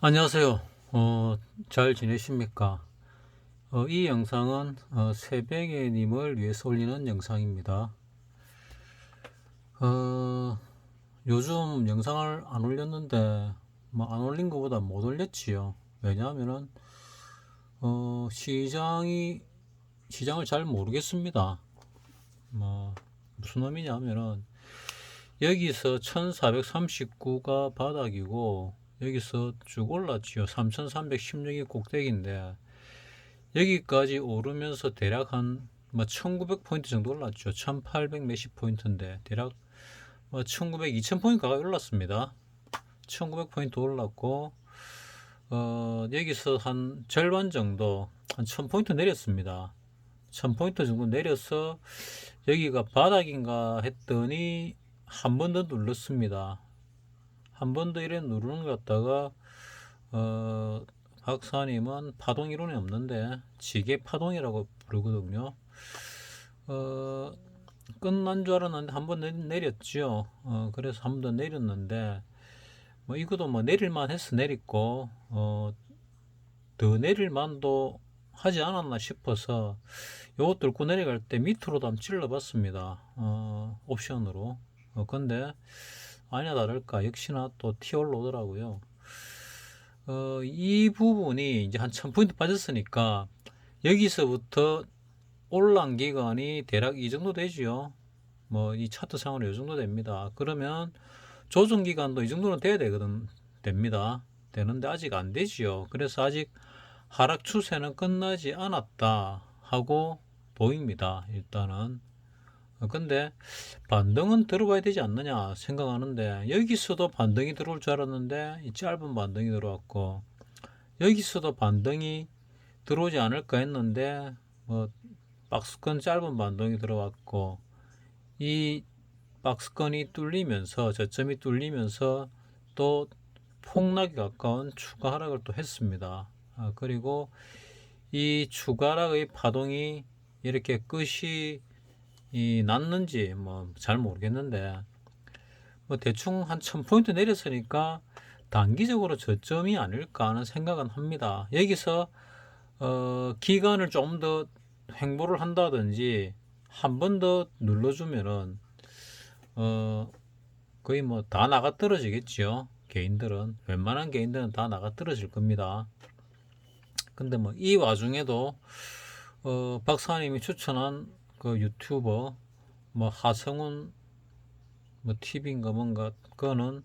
안녕하세요. 잘 지내십니까? 이 영상은 새벽에 님을 위해서 올리는 영상입니다. 어, 요즘 영상을 안 올렸는데, 뭐 안 올린 것보다 못 올렸지요. 왜냐하면은, 시장을 잘 모르겠습니다. 뭐, 무슨 의미냐면은, 여기서 1439가 바닥이고, 여기서 쭉 올랐지요. 3316이 꼭대기인데, 여기까지 오르면서 대략 한 1900포인트 정도 올랐죠. 1800 몇십 포인트인데 대략 1900, 2000포인트 가까이 올랐습니다. 1900포인트 올랐고 여기서 한 절반 정도 한 1000포인트 내렸습니다. 1000포인트 정도 내려서 여기가 바닥인가 했더니 한 번 더 눌렀습니다. 한 번 더 이래 누르는 것 같다가 어, 박사님은 파동 이론이 없는데 지게 파동이라고 부르거든요. 어, 끝난 줄 알았는데 한 번 내렸죠. 그래서 한 번 더 내렸는데 뭐 이것도 뭐 내릴만 해서 내렸고 더 내릴만도 하지 않았나 싶어서 요거 뚫고 내려갈 때 밑으로도 한번 찔러봤습니다. 옵션으로. 근데 아니나 다를까 역시나 또 튀어 올라오더라고요. 이 부분이 이제 한 1000포인트 빠졌으니까 여기서부터 올라온 기간이 대략 이 정도 되지요. 뭐 이 차트상으로 이 정도 됩니다. 그러면 조정 기간도 이 정도는 돼야 되거든 됩니다. 되는데 아직 안 되지요. 그래서 아직 하락 추세는 끝나지 않았다 하고 보입니다. 일단은. 근데 반등은 들어봐야 되지 않느냐 생각하는데 여기서도 반등이 들어올 줄 알았는데 이 짧은 반등이 들어왔고 여기서도 반등이 들어오지 않을까 했는데 뭐 박스권 짧은 반등이 들어왔고 이 박스권이 뚫리면서 저점이 뚫리면서 또 폭락에 가까운 추가 하락을 또 했습니다. 그리고 이 추가 하락의 파동이 이렇게 끝이 났는지 뭐 잘 모르겠는데 뭐 대충 한 1000포인트 내렸으니까 단기적으로 저점이 아닐까 하는 생각은 합니다. 여기서 기간을 좀 더 횡보를 한다든지 한 번 더 눌러주면은 거의 뭐 다 나가 떨어지겠죠. 개인들은 웬만한 개인들은 다 나가 떨어질 겁니다. 근데 뭐 이 와중에도 박사님이 추천한 그 유튜버 뭐 하성운 뭐 TV인가 뭔가 그거는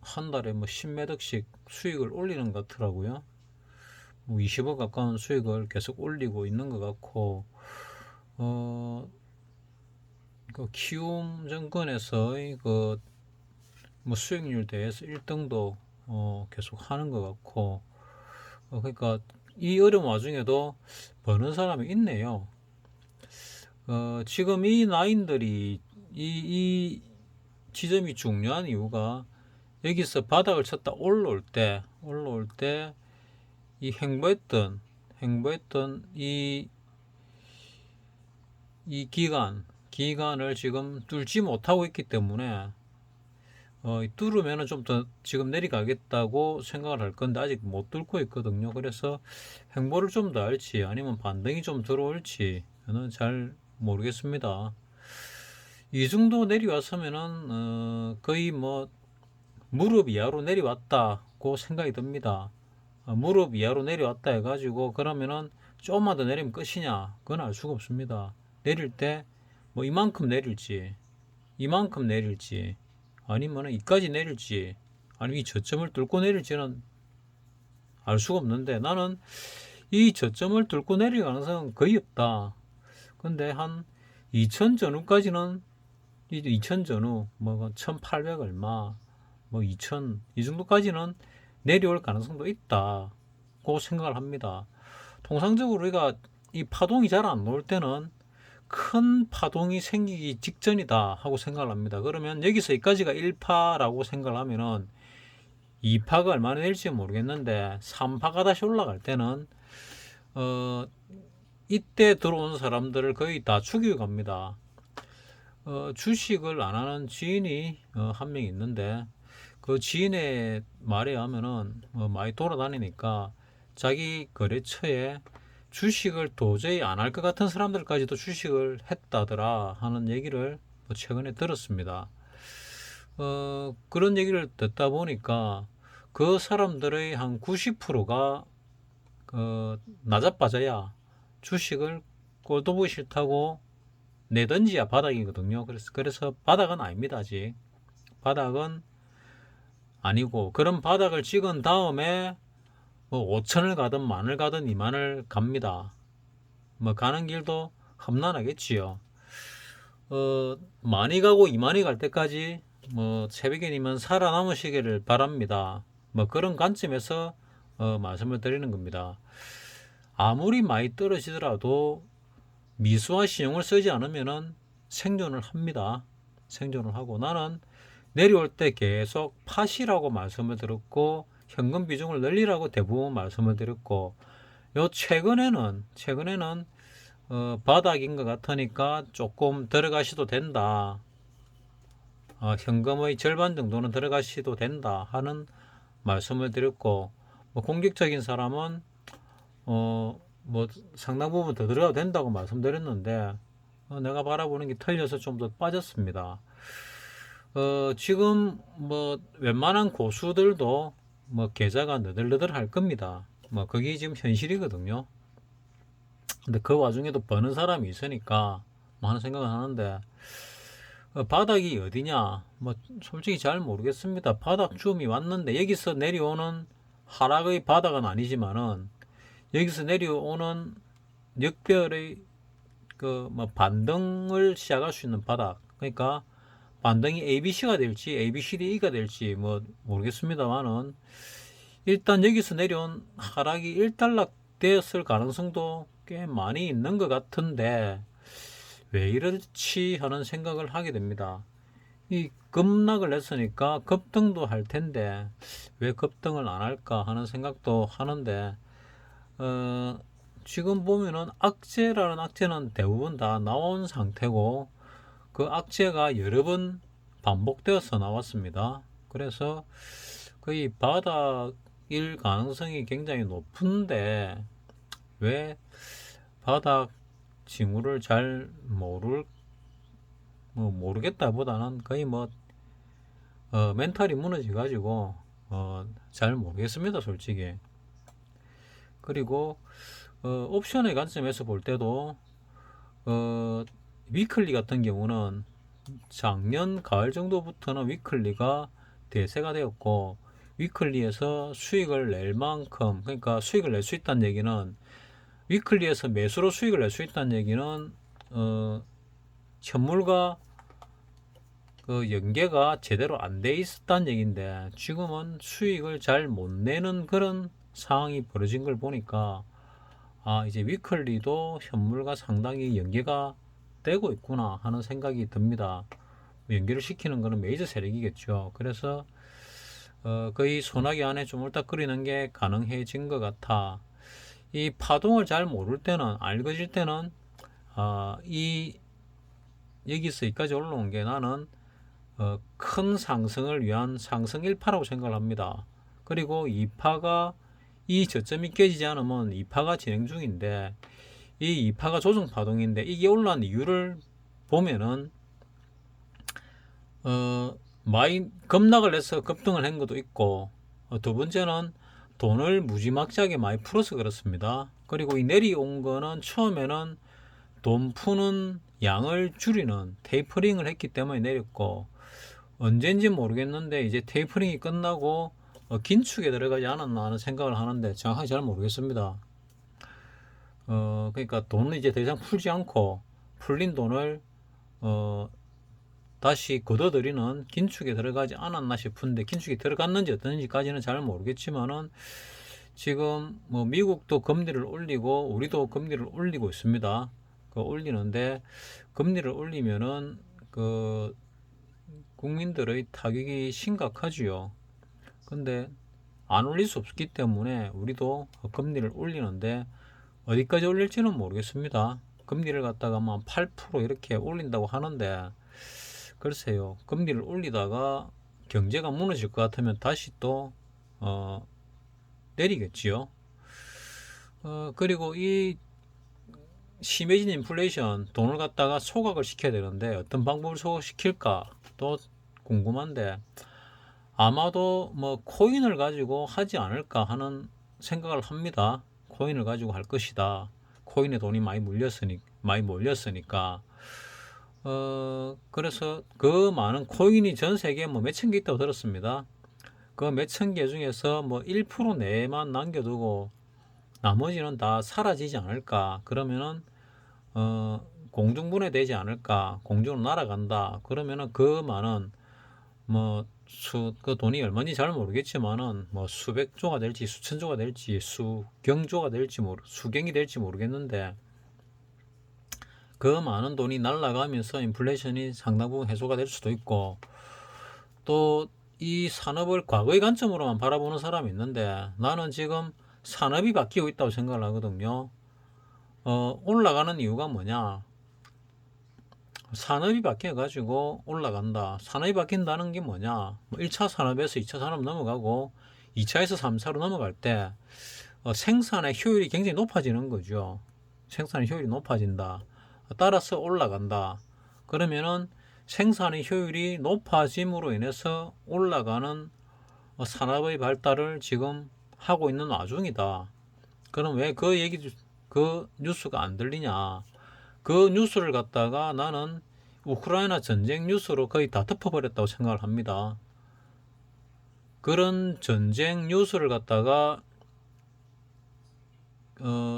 한 달에 뭐 10몇 억씩 수익을 올리는 것 같더라고요. 뭐 20억 가까운 수익을 계속 올리고 있는 것 같고 그 키움 증권에서의 그 뭐 수익률 대해서 1등도 계속 하는 것 같고 그러니까 이 어려운 와중에도 버는 사람이 있네요. 지금 이 나인들이 이 지점이 중요한 이유가 여기서 바닥을 쳤다 올라올 때 이 횡보했던 이 기간을 지금 뚫지 못하고 있기 때문에 뚫으면은 좀 더 지금 내려가겠다고 생각을 할 건데 아직 못 뚫고 있거든요. 그래서 횡보를 좀 더 할지 아니면 반등이 좀 들어올지 저는 잘 모르겠습니다. 이 정도 내려왔으면은 거의 뭐 무릎 이하로 내려왔다고 생각이 듭니다. 무릎 이하로 내려왔다 해가지고 그러면은 조금만 더 내리면 끝이냐? 그건 알 수가 없습니다. 내릴 때 뭐 이만큼 내릴지 아니면 이까지 내릴지 아니면 이 저점을 뚫고 내릴지는 알 수가 없는데 나는 이 저점을 뚫고 내릴 가능성은 거의 없다. 근데 한 2000 전후까지는 2000 전후 뭐 1800 얼마 뭐 2000 이 정도까지는 내려올 가능성도 있다고 생각을 합니다. 통상적으로 우리가 이 파동이 잘 안 나올 때는 큰 파동이 생기기 직전이다 하고 생각을 합니다. 그러면 여기서 여기까지가 1파라고 생각을 하면은 2파가 얼마나 될지 모르겠는데 3파가 다시 올라갈 때는 어 이때 들어온 사람들을 거의 다 죽이고 갑니다. 주식을 안 하는 지인이 한 명 있는데 그 지인의 말에 하면은 많이 돌아다니니까 자기 거래처에 주식을 도저히 안 할 것 같은 사람들까지도 주식을 했다더라 하는 얘기를 최근에 들었습니다. 그런 얘기를 듣다 보니까 그 사람들의 한 90%가 나자빠져야 주식을 꼴도 보기 싫다고 내던지야 바닥이거든요. 그래서 바닥은 아닙니다. 아직 바닥은 아니고, 그런 바닥을 찍은 다음에 뭐 5천을 가든 만을 가든 2만을 갑니다. 뭐 가는 길도 험난하겠지요. 많이 가고 2만이 갈 때까지 뭐 새벽이면 살아남으시기를 바랍니다. 뭐 그런 관점에서 말씀을 드리는 겁니다. 아무리 많이 떨어지더라도 미수와 신용을 쓰지 않으면은 생존을 합니다. 생존을 하고, 나는 내려올 때 계속 팟이라고 말씀을 드렸고 현금 비중을 늘리라고 대부분 말씀을 드렸고, 요 최근에는 바닥인 것 같으니까 조금 들어가셔도 된다. 현금의 절반 정도는 들어가셔도 된다 하는 말씀을 드렸고, 뭐 공격적인 사람은 뭐 상당 부분 더 들어가도 된다고 말씀드렸는데 내가 바라보는 게 틀려서 좀 더 빠졌습니다. 지금 뭐 웬만한 고수들도 뭐 계좌가 너덜너덜 할 겁니다. 뭐 그게 지금 현실이거든요. 근데 그 와중에도 버는 사람이 있으니까 뭐 하는 생각을 하는데, 바닥이 어디냐? 뭐 솔직히 잘 모르겠습니다. 바닥쯤이 왔는데 여기서 내려오는 하락의 바닥은 아니지만은 여기서 내려오는 역별의 그 뭐 반등을 시작할 수 있는 바닥, 그러니까 반등이 ABC가 될지 ABCDE가 될지 뭐 모르겠습니다만은 일단 여기서 내려온 하락이 일단락 되었을 가능성도 꽤 많이 있는 것 같은데 왜 이렇지 하는 생각을 하게 됩니다. 이 급락을 했으니까 급등도 할 텐데 왜 급등을 안 할까 하는 생각도 하는데, 지금 보면은 악재라는 악재는 대부분 다 나온 상태고 그 악재가 여러 번 반복되어서 나왔습니다. 그래서 거의 바닥일 가능성이 굉장히 높은데 왜 바닥 징후를 잘 모르겠다 보다는 거의 멘탈이 무너져 가지고 잘 모르겠습니다, 솔직히. 그리고 옵션의 관점에서 볼 때도 위클리 같은 경우는 작년 가을 정도부터는 위클리가 대세가 되었고, 위클리에서 수익을 낼 만큼, 그러니까 수익을 낼 수 있다는 얘기는, 위클리에서 매수로 수익을 낼 수 있다는 얘기는 현물과 그 연계가 제대로 안 돼 있었다는 얘기인데, 지금은 수익을 잘 못 내는 그런 상황이 벌어진 걸 보니까 이제 위클리도 현물과 상당히 연계가 되고 있구나 하는 생각이 듭니다. 연계를 시키는 것은 메이저 세력이겠죠. 그래서 거의 소나기 안에 좀 울딱거리는 게 가능해진 것 같아. 이 파동을 잘 모를 때는, 알거질 때는 여기서 여기까지 올라온 게 나는 큰 상승을 위한 상승 1파라고 생각을 합니다. 그리고 2파가 이 저점이 깨지지 않으면 2파가 진행 중인데, 이 2파가 조정 파동인데 이게 올라온 이유를 보면은 많이 급락을 해서 급등을 한 것도 있고, 두 번째는 돈을 무지막지하게 많이 풀어서 그렇습니다. 그리고 이 내려온 거는 처음에는 돈 푸는 양을 줄이는 테이퍼링을 했기 때문에 내렸고, 언젠지 모르겠는데 이제 테이퍼링이 끝나고 긴축에 들어가지 않았나 하는 생각을 하는데 정확하게 잘 모르겠습니다. 그러니까 돈을 이제 더 이상 풀지 않고 풀린 돈을 다시 걷어들이는 긴축에 들어가지 않았나 싶은데, 긴축이 들어갔는지 어떤지까지는 잘 모르겠지만은 지금 뭐 미국도 금리를 올리고 우리도 금리를 올리고 있습니다. 그 올리는데, 금리를 올리면은 그 국민들의 타격이 심각하지요. 근데 안 올릴 수 없기 때문에 우리도 금리를 올리는데 어디까지 올릴지는 모르겠습니다. 금리를 갖다가 뭐 8% 이렇게 올린다고 하는데, 글쎄요, 금리를 올리다가 경제가 무너질 것 같으면 다시 또 내리겠지요. 그리고 이 심해진 인플레이션, 돈을 갖다가 소각을 시켜야 되는데 어떤 방법을 소각시킬까 또 궁금한데, 아마도 뭐 코인을 가지고 하지 않을까 하는 생각을 합니다. 코인을 가지고 할 것이다. 코인에 돈이 많이 몰렸으니까. 그래서 그 많은 코인이 전 세계에 뭐 몇천 개 있다고 들었습니다. 그 몇천 개 중에서 뭐 1% 내만 남겨두고 나머지는 다 사라지지 않을까. 그러면은 공중분해 되지 않을까. 공중으로 날아간다. 그러면은 그 많은 뭐 그 돈이 얼마인지 잘 모르겠지만은 뭐 수백조가 될지 수천조가 될지 수경조가 될지 수경이 될지 모르겠는데, 그 많은 돈이 날아가면서 인플레이션이 상당 부분 해소가 될 수도 있고, 또 이 산업을 과거의 관점으로만 바라보는 사람이 있는데, 나는 지금 산업이 바뀌고 있다고 생각을 하거든요. 올라가는 이유가 뭐냐? 산업이 바뀌어가지고 올라간다. 산업이 바뀐다는 게 뭐냐? 1차 산업에서 2차 산업 넘어가고 2차에서 3차로 넘어갈 때 생산의 효율이 굉장히 높아지는 거죠. 생산의 효율이 높아진다. 따라서 올라간다. 그러면은 생산의 효율이 높아짐으로 인해서 올라가는 산업의 발달을 지금 하고 있는 와중이다. 그럼 왜 그 뉴스가 안 들리냐? 그 뉴스를 갖다가 나는 우크라이나 전쟁 뉴스로 거의 다 덮어버렸다고 생각을 합니다. 그런 전쟁 뉴스를 갖다가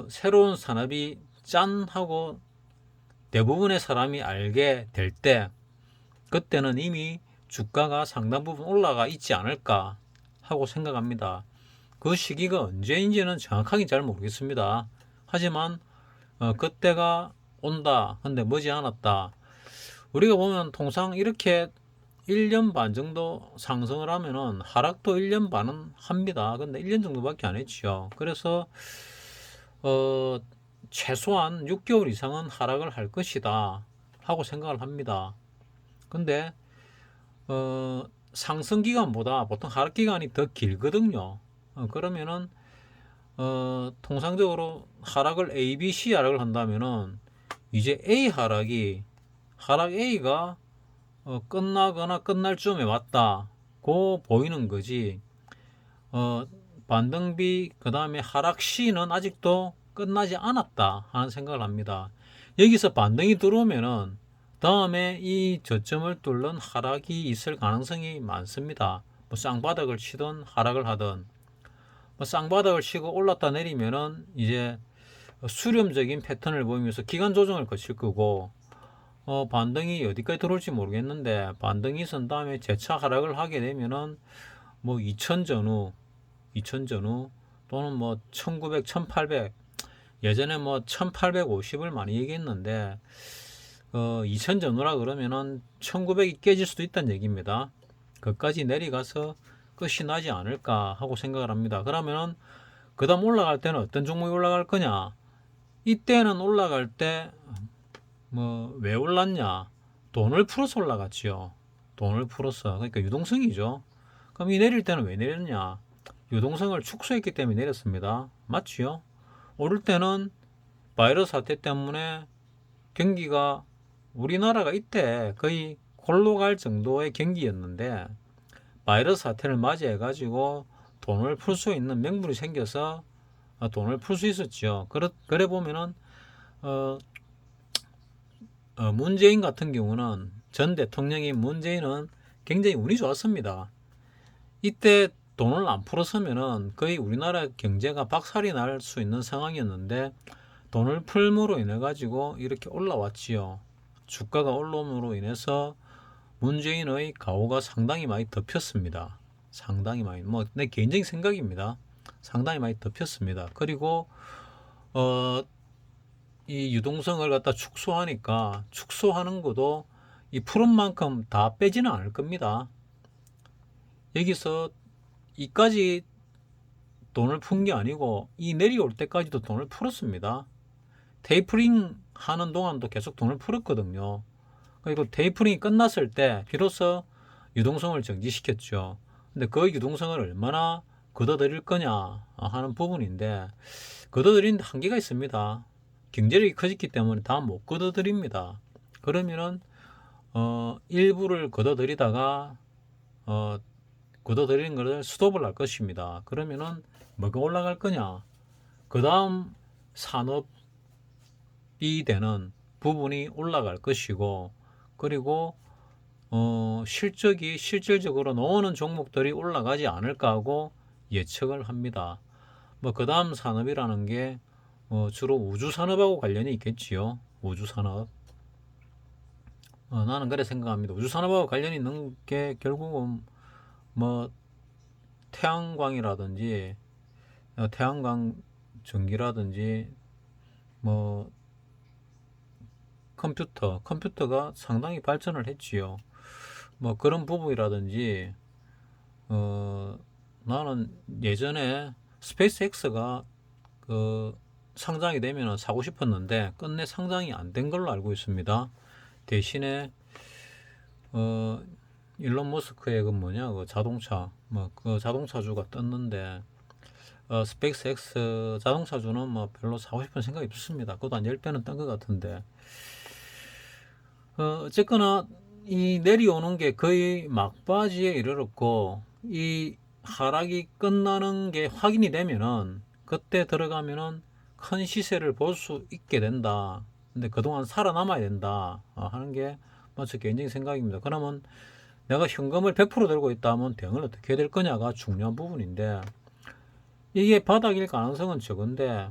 새로운 산업이 짠 하고 대부분의 사람이 알게 될 때, 그때는 이미 주가가 상당 부분 올라가 있지 않을까 하고 생각합니다. 그 시기가 언제인지는 정확하게 잘 모르겠습니다. 하지만 그때가 온다. 근데 머지않았다. 우리가 보면 통상 이렇게 1년 반 정도 상승을 하면은 하락도 1년 반은 합니다. 근데 1년 정도밖에 안 했죠. 그래서 최소한 6개월 이상은 하락을 할 것이다 하고 생각을 합니다. 근데 상승 기간보다 보통 하락 기간이 더 길거든요. 그러면은 통상적으로 하락을 A, B, C 하락을 한다면은 이제 하락 A가 끝나거나 끝날 쯤에 왔다고 보이는 거지. 반등 B 그 다음에 하락 C는 아직도 끝나지 않았다 하는 생각을 합니다. 여기서 반등이 들어오면은 다음에 이 저점을 뚫는 하락이 있을 가능성이 많습니다. 뭐 쌍바닥을 치든 하락을 하든, 뭐 쌍바닥을 치고 올랐다 내리면은 이제 수렴적인 패턴을 보이면서 기간 조정을 거칠 거고, 반등이 어디까지 들어올지 모르겠는데 반등이 선 다음에 재차 하락을 하게 되면은 뭐 2000 전후 또는 뭐 1900, 1800, 예전에 뭐 1850을 많이 얘기했는데 2000 전후라 그러면은 1900이 깨질 수도 있다는 얘기입니다. 그까지 내려가서 끝이 나지 않을까 하고 생각을 합니다. 그러면은 그 다음 올라갈 때는 어떤 종목이 올라갈 거냐? 이때는 올라갈 때 뭐 왜 올랐냐? 돈을 풀어서 올라갔지요. 돈을 풀어서. 그러니까 유동성이죠. 그럼 이 내릴 때는 왜 내렸냐? 유동성을 축소했기 때문에 내렸습니다. 맞지요? 오를 때는 바이러스 사태 때문에 경기가, 우리나라가 이때 거의 골로 갈 정도의 경기였는데 바이러스 사태를 맞이해 가지고 돈을 풀 수 있는 명분이 생겨서 돈을 풀 수 있었죠. 그래 보면은 문재인 같은 경우는, 전 대통령인 문재인은 굉장히 운이 좋았습니다. 이때 돈을 안 풀었으면은 거의 우리나라 경제가 박살이 날 수 있는 상황이었는데 돈을 풀므로 인해 가지고 이렇게 올라왔지요. 주가가 올라옴으로 인해서 문재인의 가오가 상당히 많이 덮였습니다. 상당히 많이, 뭐 내 개인적인 생각입니다. 상당히 많이 덮였습니다. 그리고 이 유동성을 갖다 축소하니까, 축소하는 것도 이 푸른 만큼 다 빼지는 않을 겁니다. 여기서 이까지 돈을 푼 게 아니고 이 내려올 때까지도 돈을 풀었습니다. 테이퍼링 하는 동안도 계속 돈을 풀었거든요. 그리고 테이퍼링이 끝났을 때 비로소 유동성을 정지시켰죠. 근데 그 유동성을 얼마나 걷어들일 거냐 하는 부분인데, 걷어들이는 한계가 있습니다. 경제력이 커졌기 때문에 다 못 걷어들입니다. 그러면은 일부를 걷어들이다가 걷어들이는 것을 스톱을 할 것입니다. 그러면은 뭐가 올라갈 거냐? 그 다음 산업이 되는 부분이 올라갈 것이고, 그리고 실질적으로 나오는 종목들이 올라가지 않을까 하고 예측을 합니다. 뭐 그 다음 산업이라는 게 주로 우주 산업하고 관련이 있겠지요. 우주 산업. 나는 그래 생각합니다. 우주 산업하고 관련이 있는 게 결국은 뭐 태양광이라든지 태양광 전기라든지 뭐 컴퓨터가 상당히 발전을 했지요. 뭐 그런 부분이라든지 나는 예전에 스페이스X가 그 상장이 되면 사고 싶었는데 끝내 상장이 안 된 걸로 알고 있습니다. 대신에 일론 머스크의 그 자동차 그 자동차주가 떴는데 스페이스X 자동차주는 뭐 별로 사고 싶은 생각이 없습니다. 그것도 한 10배는 뜬 것 같은데 어쨌거나 이 내려오는 게 거의 막바지에 이르렀고, 이 하락이 끝나는 게 확인이 되면은 그때 들어가면은 큰 시세를 볼 수 있게 된다. 근데 그동안 살아남아야 된다 하는 게 제 개인적인 생각입니다. 그러면 내가 현금을 100% 들고 있다 하면 대응을 어떻게 해야 될 거냐가 중요한 부분인데, 이게 바닥일 가능성은 적은데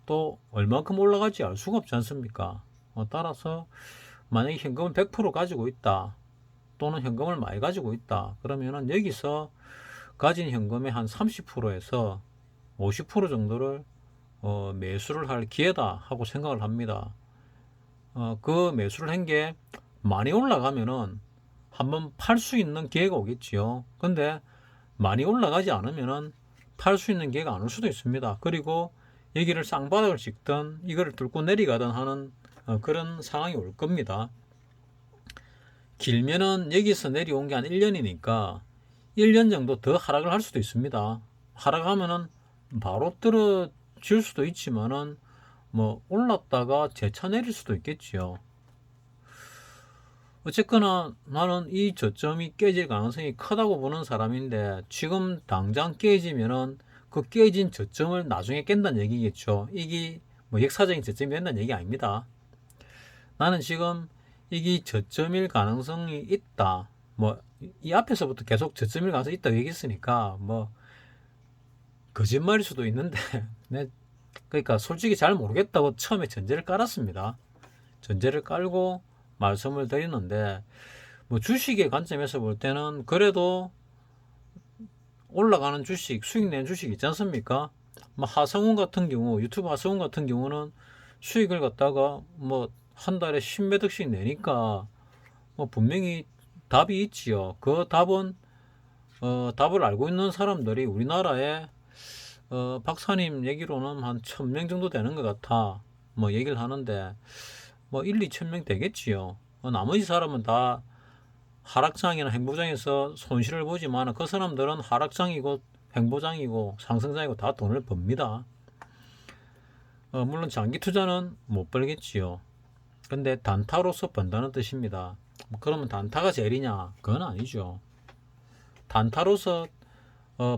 또 얼마큼 올라갈지 알 수가 없지 않습니까? 따라서 만약에 현금을 100% 가지고 있다, 또는 현금을 많이 가지고 있다, 그러면은 여기서 가진 현금의 한 30%에서 50% 정도를 매수를 할 기회다 하고 생각을 합니다. 그 매수를 한 게 많이 올라가면은 한번 팔 수 있는 기회가 오겠지요. 근데 많이 올라가지 않으면은 팔 수 있는 기회가 안 올 수도 있습니다. 그리고 여기를 쌍바닥을 찍든 이거를 뚫고 내려가든 하는 그런 상황이 올 겁니다. 길면은 여기서 내려온 게 한 1년이니까 1년 정도 더 하락을 할 수도 있습니다. 하락하면은 바로 떨어질 수도 있지만은 뭐 올랐다가 재차 내릴 수도 있겠지요. 어쨌거나 나는 이 저점이 깨질 가능성이 크다고 보는 사람인데, 지금 당장 깨지면은 그 깨진 저점을 나중에 깬다는 얘기겠죠. 이게 뭐 역사적인 저점이 된다는 얘기 아닙니다. 나는 지금 이게 저점일 가능성이 있다. 뭐 이 앞에서부터 계속 저점일 가능성이 있다고 얘기했으니까 뭐 거짓말일 수도 있는데 그러니까 솔직히 잘 모르겠다고 처음에 전제를 깔았습니다. 전제를 깔고 말씀을 드리는데, 뭐 주식의 관점에서 볼 때는 그래도 올라가는 주식, 수익 내는 주식 있지 않습니까? 뭐 하성운 같은 경우, 유튜브 하성운 같은 경우는 수익을 갖다가 뭐 한 달에 10몇 억씩 내니까 뭐 분명히 답이 있지요. 그 답은 답을 알고 있는 사람들이 우리나라에 박사님 얘기로는 한 1000명 정도 되는 것 같아 뭐 얘기를 하는데, 뭐 1, 2천 명 되겠지요. 나머지 사람은 다 하락장이나 행보장에서 손실을 보지만 그 사람들은 하락장이고 행보장이고 상승장이고 다 돈을 법니다. 물론 장기 투자는 못 벌겠지요. 근데 단타로서 번다는 뜻입니다. 그러면 단타가 제일이냐? 그건 아니죠. 단타로서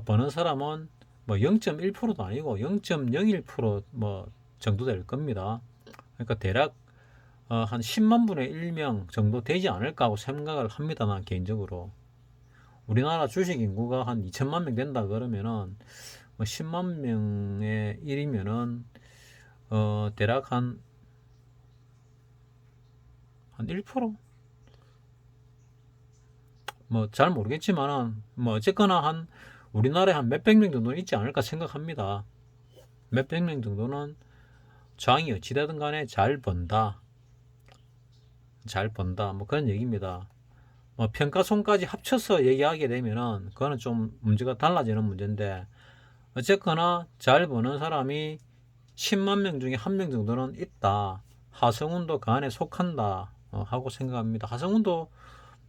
버는 사람은 뭐 0.1%도 아니고 0.01%뭐 정도 될 겁니다. 그러니까 대략 한 10만 분의 1명 정도 되지 않을까 하고 생각을 합니다. 난 개인적으로. 우리나라 주식 인구가 한 2천만 명 된다 그러면은 뭐 10만 명의 1이면은 대략 한 1%? 뭐 잘 모르겠지만은 뭐 어쨌거나 한 우리나라에 한 몇백 명 정도는 있지 않을까 생각합니다. 몇백 명 정도는 장이 어찌되든 간에 잘 번다. 뭐 그런 얘기입니다. 뭐 평가손까지 합쳐서 얘기하게 되면은 그거는 좀 문제가 달라지는 문제인데, 어쨌거나 잘 버는 사람이 10만 명 중에 한 명 정도는 있다. 하성운도 그 안에 속한다 하고 생각합니다. 하성운도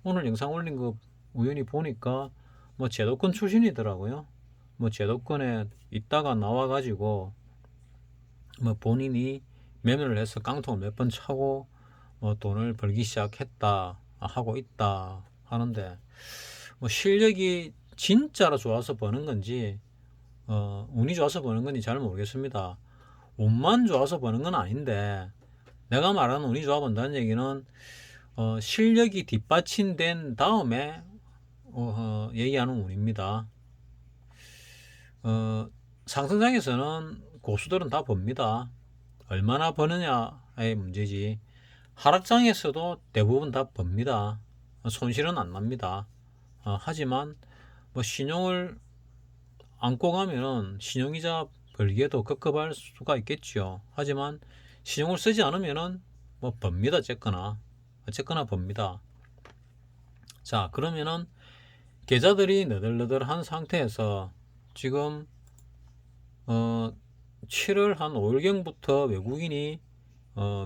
오늘 영상 올린 거 우연히 보니까 뭐 제도권 출신이더라고요. 뭐 제도권에 있다가 나와가지고 뭐 본인이 매매를 해서 깡통을 몇 번 차고 뭐 돈을 벌기 시작했다 하고 있다 하는데, 뭐 실력이 진짜로 좋아서 버는 건지 운이 좋아서 버는 건지 잘 모르겠습니다. 운만 좋아서 버는 건 아닌데, 내가 말하는 운이 좋아 본다는 얘기는 실력이 뒷받침된 다음에 얘기하는 운입니다. 상승장에서는 고수들은 다 법니다. 얼마나 버느냐의 문제지, 하락장에서도 대부분 다 법니다. 손실은 안 납니다. 하지만 뭐 신용을 안고 가면은 신용이자 벌기에도 급급할 수가 있겠지요. 하지만 신용을 쓰지 않으면은 뭐 법니다. 어쨌거나 법니다. 자, 그러면은 계좌들이 너덜너덜한 상태에서 지금 7월 한 5일경부터 외국인이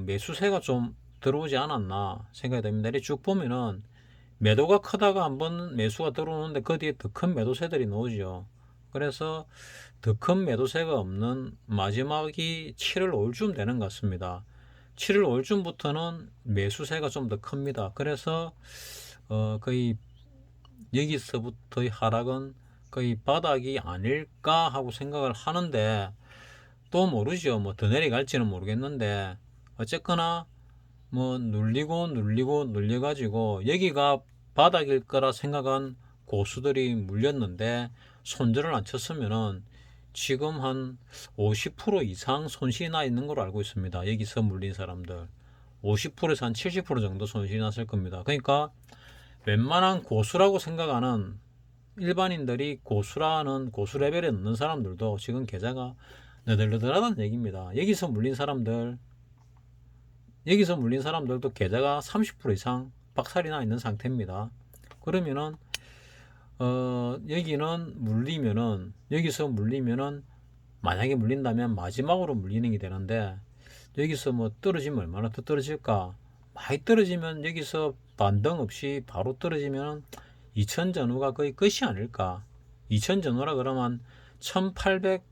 매수세가 좀 들어오지 않았나 생각이 됩니다. 이렇게 쭉 보면은 매도가 크다가 한번 매수가 들어오는데 그 뒤에 더 큰 매도세들이 나오죠. 그래서 더 큰 매도세가 없는 마지막이 7월 5일쯤 되는 것 같습니다. 7월 5일쯤부터는 매수세가 좀 더 큽니다. 그래서 거의 여기서부터의 하락은 거의 바닥이 아닐까 하고 생각을 하는데, 또 모르죠. 뭐 더 내려갈지는 모르겠는데, 어쨌거나 뭐 눌려가지고 여기가 바닥일 거라 생각한 고수들이 물렸는데 손절을 안 쳤으면은 지금 한 50% 이상 손실이 나 있는 걸로 알고 있습니다. 여기서 물린 사람들 50%에서 한 70% 정도 손실이 났을 겁니다. 그러니까 웬만한 고수라고 생각하는 일반인들이, 고수 레벨에 넣는 사람들도 지금 계좌가 너덜너덜하다는 얘기입니다. 여기서 물린 사람들도 계좌가 30% 이상 박살이 나 있는 상태입니다. 그러면은 여기서 물리면은 만약에 물린다면 마지막으로 물리는 게 되는데, 여기서 뭐 떨어지면 얼마나 더 떨어질까? 많이 떨어지면 여기서 반등 없이 바로 떨어지면 2000 전후가 거의 끝이 아닐까? 2000 전후라 그러면 1800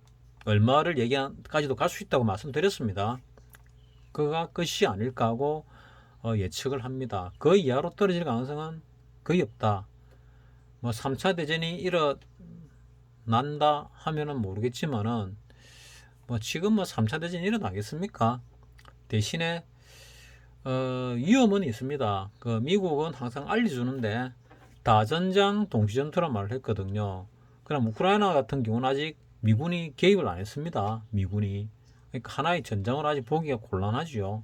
얼마를 얘기까지도 갈 수 있다고 말씀드렸습니다. 그가 끝이 아닐까 하고 예측을 합니다. 그 이하로 떨어질 가능성은 거의 없다. 뭐 3차 대전이 일어난다 하면은 모르겠지만은, 뭐 지금 뭐 3차 대전이 일어나겠습니까? 대신에 위험은 있습니다. 그 미국은 항상 알려주는데 다전장 동시전투란 말을 했거든요. 그럼 우크라이나 같은 경우는 아직 미군이 개입을 안 했습니다. 그러니까 하나의 전장을 아직 보기가 곤란하지요.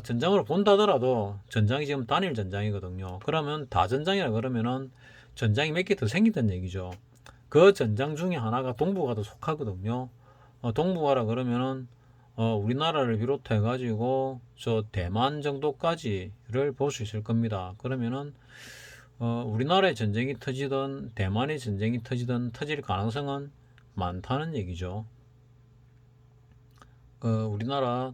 전장으로 본다더라도 전장이 지금 단일 전장이거든요. 그러면 다전장이라 그러면은 전장이 몇 개 더 생긴다는 얘기죠. 그 전장 중에 하나가 동북아도 속하거든요. 동북아라 그러면은 우리나라를 비롯해 가지고 저 대만 정도까지를 볼 수 있을 겁니다. 그러면은 우리나라의 전쟁이 터지든 대만의 전쟁이 터지든 터질 가능성은 많다는 얘기죠. 우리나라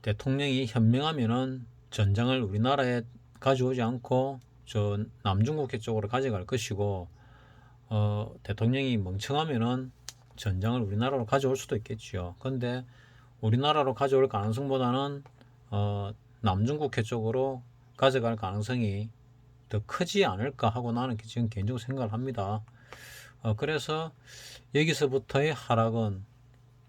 대통령이 현명하면은 전장을 우리나라에 가져오지 않고 저 남중국해 쪽으로 가져갈 것이고, 대통령이 멍청하면은 전장을 우리나라로 가져올 수도 있겠지요. 근데 우리나라로 가져올 가능성보다는 남중국해 쪽으로 가져갈 가능성이 더 크지 않을까 하고 나는 지금 개인적으로 생각을 합니다. 그래서 여기서부터의 하락은,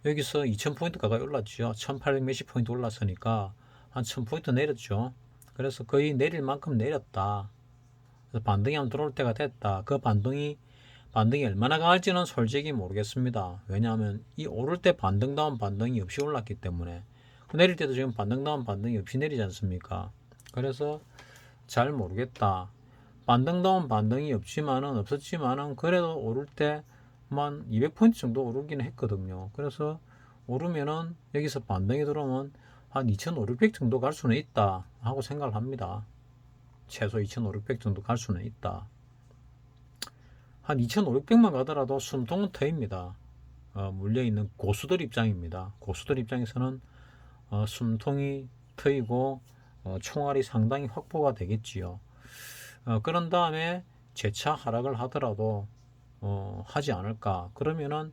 여기서 2000포인트 가까이 올랐죠. 1800 몇십 포인트 올랐으니까 한 1000포인트 내렸죠. 그래서 거의 내릴 만큼 내렸다. 그래서 반등이 한번 들어올 때가 됐다. 그 반등이 얼마나 강할지는 솔직히 모르겠습니다. 왜냐하면 이 오를 때 반등다운 반등이 없이 올랐기 때문에, 내릴 때도 지금 반등다운 반등이 없이 내리지 않습니까? 그래서 잘 모르겠다. 반등다운 반등이 없었지만은 그래도 오를 때만 200포인트 정도 오르기는 했거든요. 그래서 오르면은 여기서 반등이 들어오면 한 2,500, 600 정도 갈 수는 있다 하고 생각을 합니다. 최소 2,500, 600 정도 갈 수는 있다. 한 2,500만 가더라도 숨통은 트입니다. 물려있는 고수들 입장입니다. 고수들 입장에서는 숨통이 트이고 총알이 상당히 확보가 되겠지요. 그런 다음에 재차 하락을 하더라도 하지 않을까. 그러면은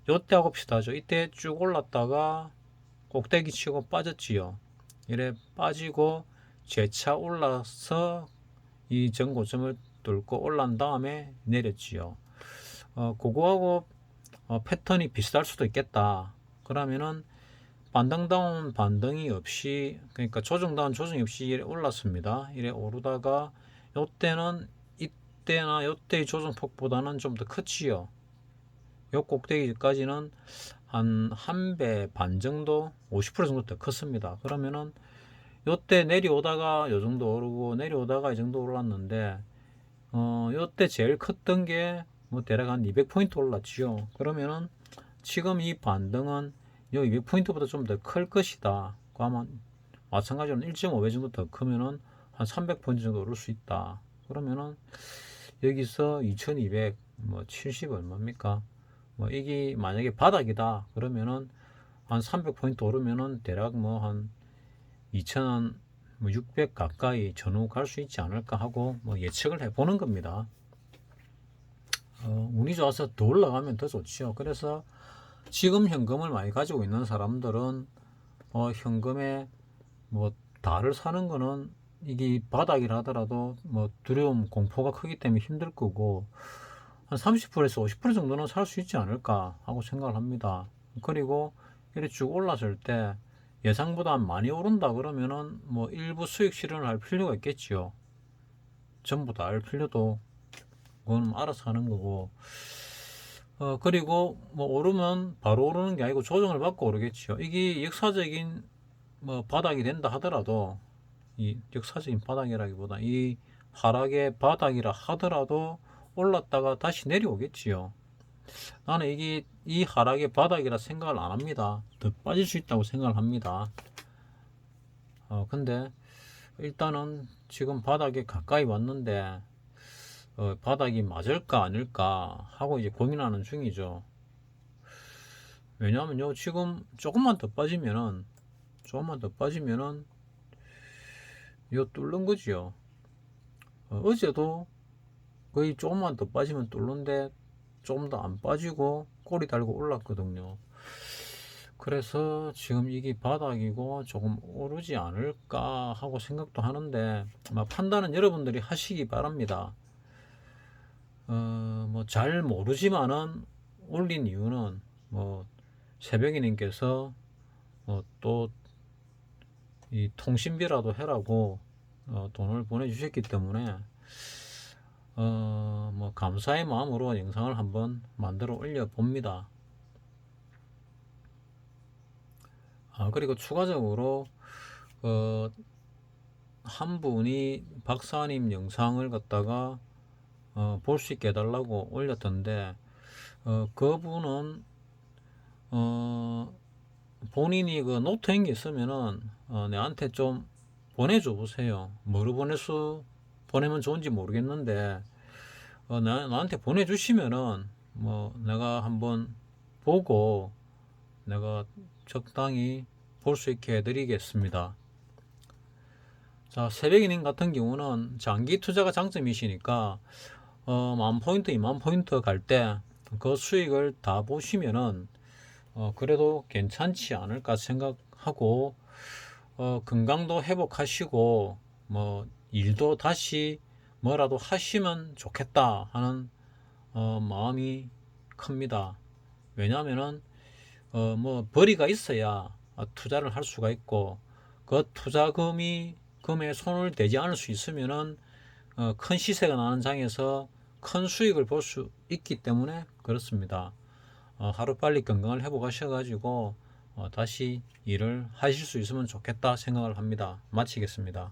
요때 하고 비슷하죠. 이때 쭉 올랐다가 꼭대기 치고 빠졌지요. 이래 빠지고 재차 올라서 이 전고점을 뚫고 올란 다음에 내렸지요. 그거하고 패턴이 비슷할 수도 있겠다. 그러면은 반등다운 반등이 없이, 그러니까 조정다운 조정이 없이 이래 올랐습니다. 이래 오르다가 요때는 이때나 요때의 조정폭보다는 좀 더 컸지요. 요 꼭대기까지는 한 배 반 정도, 50% 정도 더 컸습니다. 그러면은 요때 내려오다가 요 정도 오르고 내려오다가 이 정도 올랐는데, 요때 제일 컸던 게 뭐 대략 한 200포인트 올랐지요. 그러면은 지금 이 반등은 요 200포인트보다 좀 더 클 것이다. 그러면 마찬가지로 1.5배 정도 더 크면은 한 300포인트 정도 오를 수 있다. 그러면은 여기서 2200, 뭐 70 얼마입니까? 뭐 이게 만약에 바닥이다. 그러면은 한 300포인트 오르면은 대략 뭐 한 2000원, 뭐 600 가까이 전후 갈 수 있지 않을까 하고 뭐 예측을 해보는 겁니다. 운이 좋아서 더 올라가면 더 좋지요. 그래서 지금 현금을 많이 가지고 있는 사람들은 현금에 뭐 달을 사는 거는 이게 바닥이라 하더라도 뭐 두려움, 공포가 크기 때문에 힘들 거고 한 30%에서 50% 정도는 살 수 있지 않을까 하고 생각을 합니다. 그리고 이렇게 쭉 올랐을 때 예상보다 많이 오른다 그러면은 뭐 일부 수익 실현을 할 필요가 있겠지요. 전부 다 할 필요도, 그건 알아서 하는 거고. 그리고 뭐 오르면 바로 오르는 게 아니고 조정을 받고 오르겠죠. 이게 역사적인 뭐 바닥이 된다 하더라도, 이 역사적인 바닥이라기보다 이 하락의 바닥이라 하더라도 올랐다가 다시 내려오겠지요. 나는 이게 이 하락의 바닥이라 생각을 안 합니다. 더 빠질 수 있다고 생각을 합니다. 근데 일단은 지금 바닥에 가까이 왔는데 바닥이 맞을까 아닐까 하고 이제 고민하는 중이죠. 왜냐하면요, 지금 조금만 더 빠지면은 이거 뚫는 거지요. 어제도 거의 조금만 더 빠지면 뚫는데 조금 더 안 빠지고 꼬리 달고 올랐거든요. 그래서 지금 이게 바닥이고 조금 오르지 않을까 하고 생각도 하는데, 판단은 여러분들이 하시기 바랍니다. 뭐 잘 모르지만은 올린 이유는 뭐 새벽이님께서 또 이 통신비라도 해라고 돈을 보내주셨기 때문에 뭐 감사의 마음으로 영상을 한번 만들어 올려 봅니다. 그리고 추가적으로 한 분이 박사님 영상을 갖다가 볼 수 있게 해달라고 올렸던데, 그분은 본인이 그 노트인 게 있으면은 내한테 좀 보내줘 보세요. 뭐로 보내면 좋은지 모르겠는데 나한테 보내주시면은 뭐 내가 한번 보고 내가 적당히 볼 수 있게 해드리겠습니다. 자, 새벽이님 같은 경우는 장기 투자가 장점이시니까 10,000포인트, 20,000포인트 갈 때 그 수익을 다 보시면은 그래도 괜찮지 않을까 생각하고, 건강도 회복하시고 뭐 일도 다시 뭐라도 하시면 좋겠다 하는 마음이 큽니다. 왜냐하면은 뭐 벌이가 있어야 투자를 할 수가 있고, 그 투자금에 손을 대지 않을 수 있으면은 큰 시세가 나는 장에서 큰 수익을 볼 수 있기 때문에 그렇습니다. 하루빨리 건강을 회복하셔가지고 다시 일을 하실 수 있으면 좋겠다 생각을 합니다. 마치겠습니다.